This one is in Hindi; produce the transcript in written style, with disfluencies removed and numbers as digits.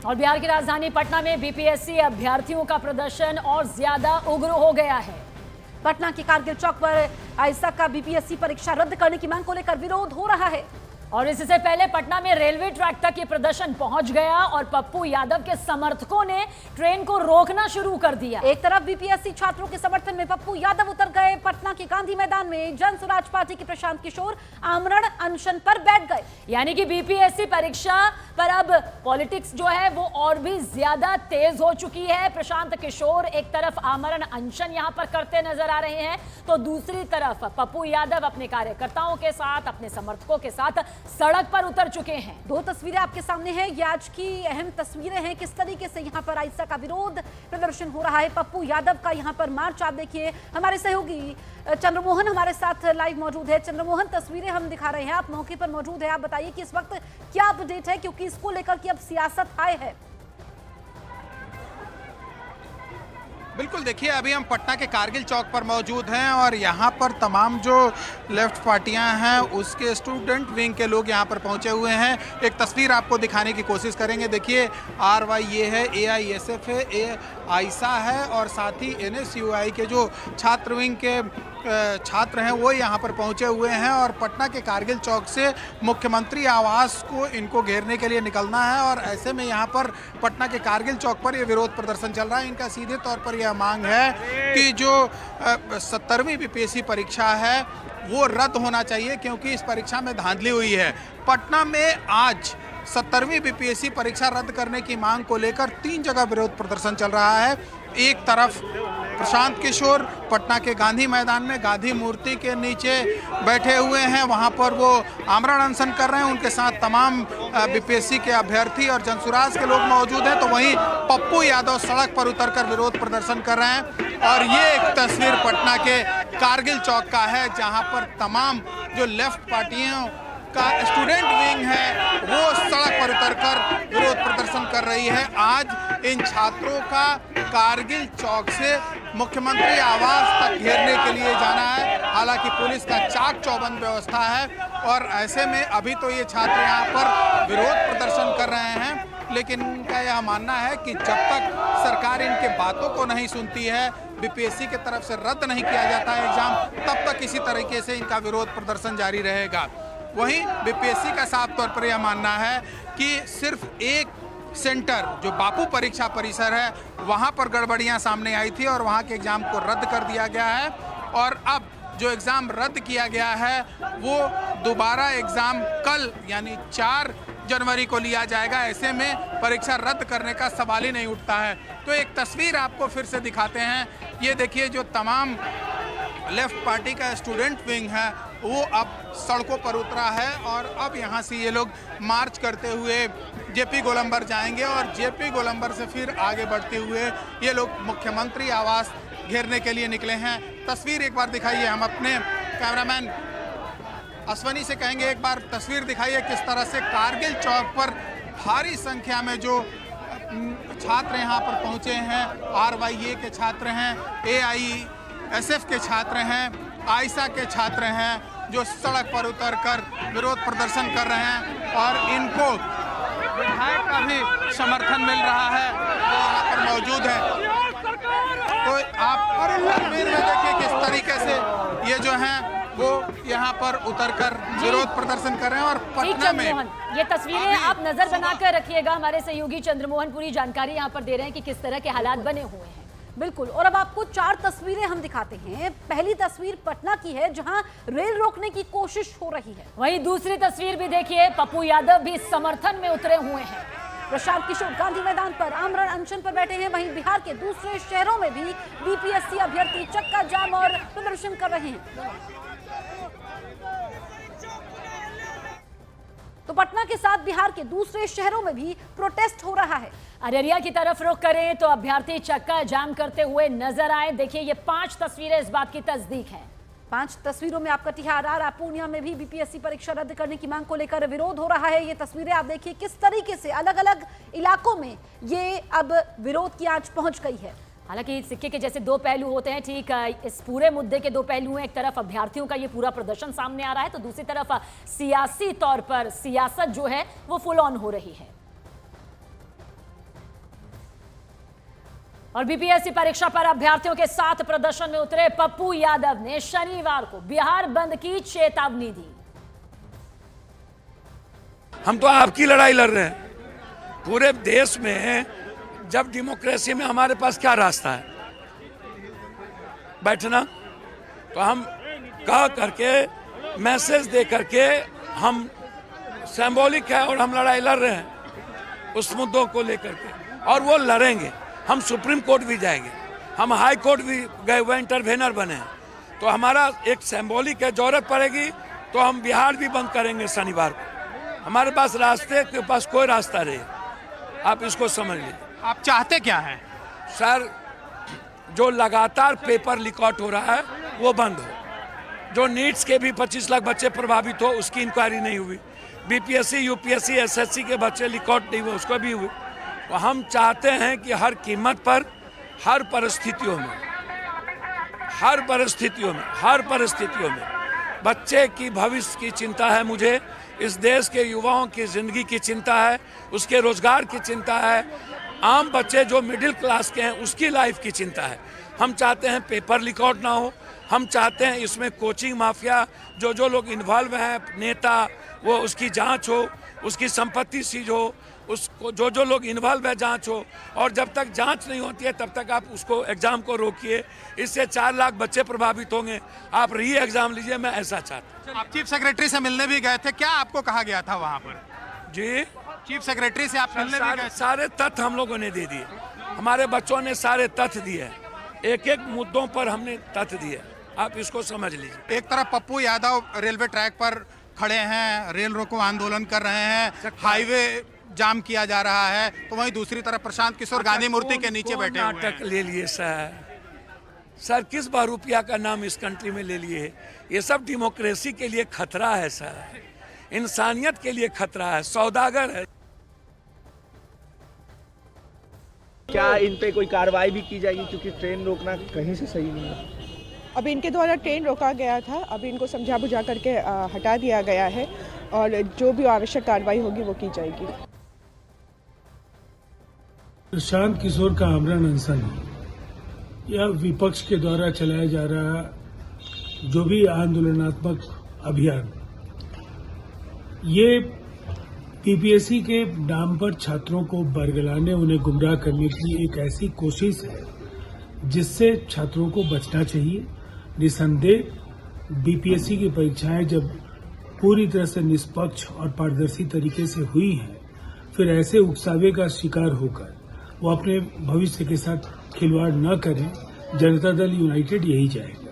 और बिहार की राजधानी पटना में बीपीएससी अभ्यर्थियों का प्रदर्शन और ज्यादा उग्र हो गया है। पटना के कारगिल चौक पर आईएसएफ का बीपीएससी परीक्षा रद्द करने की मांग को लेकर विरोध हो रहा है। और इससे पहले पटना में रेलवे ट्रैक तक ये प्रदर्शन पहुंच गया और पप्पू यादव के समर्थकों ने ट्रेन को रोकना शुरू कर दिया। एक तरफ बीपीएससी छात्रों के समर्थन में पप्पू यादव उतर गए पटना के गांधी मैदान में, जन स्वराज पार्टी के प्रशांत किशोर आमरण अनशन पर बैठ गए। यानी कि बीपीएससी परीक्षा पर अब पॉलिटिक्स जो है वो और भी ज्यादा तेज हो चुकी है। प्रशांत किशोर एक तरफ आमरण अनशन यहां पर करते नजर आ रहे हैं, तो दूसरी तरफ पप्पू यादव अपने कार्यकर्ताओं के साथ, अपने समर्थकों के साथ सड़क पर उतर चुके हैं। दो तस्वीरें आपके सामने हैं, ये आज की अहम तस्वीरें हैं किस तरीके से यहाँ पर आईएसएफ का विरोध प्रदर्शन हो रहा है। पप्पू यादव का यहाँ पर मार्च आप देखिए। हमारे सहयोगी चंद्रमोहन हमारे साथ लाइव मौजूद है। चंद्रमोहन, तस्वीरें हम दिखा रहे हैं, आप मौके पर मौजूद है। आप बताइए कि इस वक्त क्या अपडेट है, क्योंकि इसको लेकर के अब सियासत हाय है। बिल्कुल, देखिए अभी हम पटना के कारगिल चौक पर मौजूद हैं और यहाँ पर तमाम जो लेफ्ट पार्टियां हैं उसके स्टूडेंट विंग के लोग यहाँ पर पहुँचे हुए हैं। एक तस्वीर आपको दिखाने की कोशिश करेंगे। देखिए आरवाई ये है, एआईएसएफ है, आईसा है और साथ ही एनएसयूआई के जो छात्र विंग के छात्र हैं वो यहाँ पर पहुँचे हुए हैं और पटना के कारगिल चौक से मुख्यमंत्री आवास को इनको घेरने के लिए निकलना है। और ऐसे में यहाँ पर पटना के कारगिल चौक पर ये विरोध प्रदर्शन चल रहा है। इनका सीधे तौर पर यह मांग है कि जो 70वीं बीपीएससी परीक्षा है वो रद्द होना चाहिए, क्योंकि इस परीक्षा में धांधली हुई है। पटना में आज 70वीं बीपीएससी परीक्षा रद्द करने की मांग को लेकर 3 जगह विरोध प्रदर्शन चल रहा है। एक तरफ प्रशांत किशोर पटना के गांधी मैदान में गांधी मूर्ति के नीचे बैठे हुए हैं, वहां पर वो आमरण अनशन कर रहे हैं। उनके साथ तमाम बीपीएससी के अभ्यर्थी और जनसुराज के लोग मौजूद हैं। तो वहीं पप्पू यादव सड़क पर उतरकर विरोध प्रदर्शन कर रहे हैं। और ये एक तस्वीर पटना के कारगिल चौक का है, जहां पर तमाम जो लेफ्ट पार्टियों का स्टूडेंट विंग है वो सड़क पर उतरकर विरोध प्रदर्शन कर रही है। आज इन छात्रों का कारगिल चौक से मुख्यमंत्री आवास तक घेरने के लिए जाना है। हालांकि पुलिस का चाक चौबंद व्यवस्था है और ऐसे में अभी तो ये छात्र यहाँ पर विरोध प्रदर्शन कर रहे हैं, लेकिन इनका यह मानना है कि जब तक सरकार इनके बातों को नहीं सुनती है, बीपीएससी की तरफ से रद्द नहीं किया जाता है एग्जाम, तब तक इसी तरीके से इनका विरोध प्रदर्शन जारी रहेगा। वहीं बीपीएससी का साफ तौर पर यह मानना है कि सिर्फ एक सेंटर जो बापू परीक्षा परिसर है वहां पर गड़बड़ियां सामने आई थी और वहां के एग्जाम को रद्द कर दिया गया है। और अब जो एग्ज़ाम रद्द किया गया है वो दोबारा एग्ज़ाम कल यानी 4 जनवरी को लिया जाएगा। ऐसे में परीक्षा रद्द करने का सवाल ही नहीं उठता है। तो एक तस्वीर आपको फिर से दिखाते हैं। ये देखिए, जो तमाम लेफ्ट पार्टी का स्टूडेंट विंग है वो अब सड़कों पर उतरा है और अब यहाँ से ये लोग मार्च करते हुए जेपी गोलंबर जाएंगे और जेपी गोलंबर से फिर आगे बढ़ते हुए ये लोग मुख्यमंत्री आवास घेरने के लिए निकले हैं। तस्वीर एक बार दिखाइए। हम अपने कैमरामैन अश्वनी से कहेंगे एक बार तस्वीर दिखाइए किस तरह से कारगिल चौक पर भारी संख्या में जो छात्र यहाँ पर पहुँचे हैं। आरवाईए के छात्र हैं, एआईएसएफ के छात्र हैं, आईसा के छात्र हैं, जो सड़क पर उतरकर विरोध प्रदर्शन कर रहे हैं और इनको विधायक का भी समर्थन मिल रहा है जो यहाँ पर मौजूद है। तो आप तस्वीर में देखिए किस तरीके से ये जो हैं वो यहाँ पर उतरकर विरोध प्रदर्शन कर रहे हैं। और पटना में ये तस्वीरें आप नजर बनाकर रखिएगा। हमारे सहयोगी चंद्रमोहन पूरी जानकारी यहाँ पर दे रहे हैं कि किस तरह के हालात बने हुए हैं। बिल्कुल, और अब आपको 4 तस्वीरें हम दिखाते हैं। पहली तस्वीर पटना की है जहां रेल रोकने की कोशिश हो रही है। वहीं दूसरी तस्वीर भी देखिए, पप्पू यादव भी समर्थन में उतरे हुए हैं। प्रशांत किशोर गांधी मैदान पर आमरण अनशन पर बैठे हैं। वहीं बिहार के दूसरे शहरों में भी बीपीएससी अभ्यर्थी चक्का जाम और प्रदर्शन कर रहे हैं। तो पटना के साथ बिहार के दूसरे शहरों में भी प्रोटेस्ट हो रहा है। अररिया की तरफ रुख करें तो अभ्यर्थी चक्का जाम करते हुए नजर आए। देखिए, ये 5 तस्वीरें इस बात की तस्दीक हैं। 5 तस्वीरों में आप कटिहार, आरा, पूर्णिया में भी बीपीएससी परीक्षा रद्द करने की मांग को लेकर विरोध हो रहा है। ये तस्वीरें आप देखिए किस तरीके से अलग अलग इलाकों में ये अब विरोध की आंच पहुंच गई है। हालांकि सिक्के के जैसे 2 पहलू होते हैं, ठीक इस पूरे मुद्दे के 2 पहलू हैं। एक तरफ अभ्यर्थियों का ये पूरा प्रदर्शन सामने आ रहा है, तो दूसरी तरफ सियासी तौर पर सियासत जो है वो फुल ऑन हो रही है। और बीपीएससी परीक्षा पर अभ्यर्थियों के साथ प्रदर्शन में उतरे पप्पू यादव ने शनिवार को बिहार बंद की चेतावनी दी। हम तो आपकी लड़ाई लड़ रहे हैं। पूरे देश में जब डेमोक्रेसी में हमारे पास क्या रास्ता है? बैठना। तो हम कह करके मैसेज दे करके हम सिंबॉलिक है और हम लड़ाई लड़ रहे हैं उस मुद्दों को लेकर के, और वो लड़ेंगे। हम सुप्रीम कोर्ट भी जाएंगे, हम हाई कोर्ट भी गए हुए इंटरवेनर बने हैं। तो हमारा एक सिंबॉलिक है, जरूरत पड़ेगी तो हम बिहार भी बंद करेंगे शनिवार को। हमारे पास रास्ते के पास कोई रास्ता नहीं, आप इसको समझ लीजिए। आप चाहते क्या हैं? सर, जो लगातार पेपर लीक आउट हो रहा है वो बंद हो। जो नीट्स के भी 25 लाख बच्चे प्रभावित हो उसकी इंक्वायरी नहीं हुई। बीपीएससी, यूपीएससी, एसएससी के बच्चे लीक आउट नहीं हुए उसको भी हुई। तो हम चाहते हैं कि हर कीमत पर, हर परिस्थितियों में बच्चे की भविष्य की चिंता है मुझे, इस देश के युवाओं की जिंदगी की चिंता है, उसके रोजगार की चिंता है, आम बच्चे जो मिडिल क्लास के हैं उसकी लाइफ की चिंता है। हम चाहते हैं पेपर लीक आउट ना हो। हम चाहते हैं इसमें कोचिंग माफिया जो लोग इन्वॉल्व हैं, नेता, वो उसकी जांच हो, उसकी संपत्ति सीज हो, उसको जो लोग इन्वॉल्व है जांच हो। और जब तक जांच नहीं होती है तब तक आप उसको एग्जाम को रोकिए। इससे 4 लाख बच्चे प्रभावित होंगे। आप री एग्जाम लीजिए, मैं ऐसा चाहता हूँ। आप चीफ सेक्रेटरी से मिलने भी गए थे, क्या आपको कहा गया था वहां पर? जी, चीफ सेक्रेटरी से आप मिलने भी गए? सारे तथ्य हम लोगों ने दे दिए। हमारे बच्चों ने सारे तथ्य दिए, एक एक मुद्दों पर हमने तथ्य दिए। आप इसको समझ लीजिए। एक तरफ पप्पू यादव रेलवे ट्रैक पर खड़े हैं, रेल रोको आंदोलन कर रहे हैं, हाईवे जाम किया जा रहा है, तो वहीं दूसरी तरफ प्रशांत किशोर गांधी मूर्ति के नीचे बैठे हुए हैं। नाटक ले लिए सर, किस बहुरूपिया का नाम इस कंट्री में ले लिए? ये सब डेमोक्रेसी के लिए खतरा है सर, इंसानियत के लिए खतरा है, सौदागर है। क्या इन पे कोई कार्रवाई भी की जाएगी, क्योंकि ट्रेन रोकना कहीं से सही नहीं है? अभी इनके द्वारा ट्रेन रोका गया था, अभी इनको समझा बुझा करके हटा दिया गया है और जो भी आवश्यक कार्रवाई होगी वो की जाएगी। प्रशांत किशोर का आमरण अनशन या विपक्ष के द्वारा चलाया जा रहा जो भी आंदोलनात्मक अभियान, ये बीपीएससी के नाम पर छात्रों को बरगलाने, उन्हें गुमराह करने की एक ऐसी कोशिश है जिससे छात्रों को बचना चाहिए। निसंदेह बीपीएससी की परीक्षाएं जब पूरी तरह से निष्पक्ष और पारदर्शी तरीके से हुई हैं, फिर ऐसे उकसावे का शिकार होकर वो अपने भविष्य के साथ खिलवाड़ न करें। जनता दल यूनाइटेड यही चाहेगा।